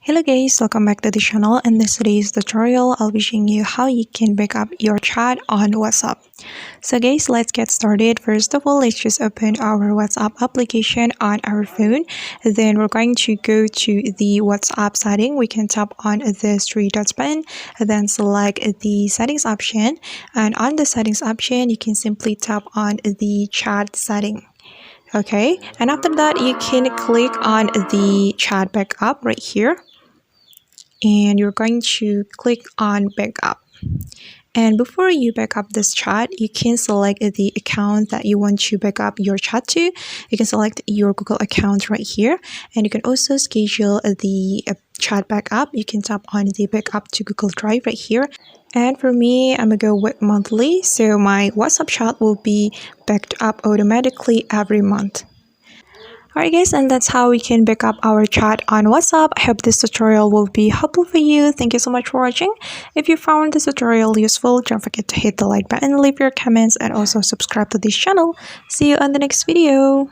Hello guys, welcome back to the channel. In this today's tutorial, I'll be showing you how you can back up your chat on WhatsApp. So guys, let's get started. First of all, let's just open our WhatsApp application on our phone. Then we're going to go to the WhatsApp setting. We can tap on this three dots button and then select the settings option. And on the settings option, you can simply tap on the chat setting. Okay, and after that, you can click on the chat backup right here. And you're going to click on backup. And before you back up this chat, you can select the account that you want to back up your chat to. You can select your Google account right here. And you can also schedule the chat backup. You can tap on the backup to Google Drive right here. And for me, I'm going to go with monthly. So my WhatsApp chat will be backed up automatically every month. Alright guys, and that's how we can back up our chat on WhatsApp. I hope this tutorial will be helpful for you. Thank you so much for watching. If you found this tutorial useful, don't forget to hit the like button, leave your comments, and also subscribe to this channel. See you on the next video.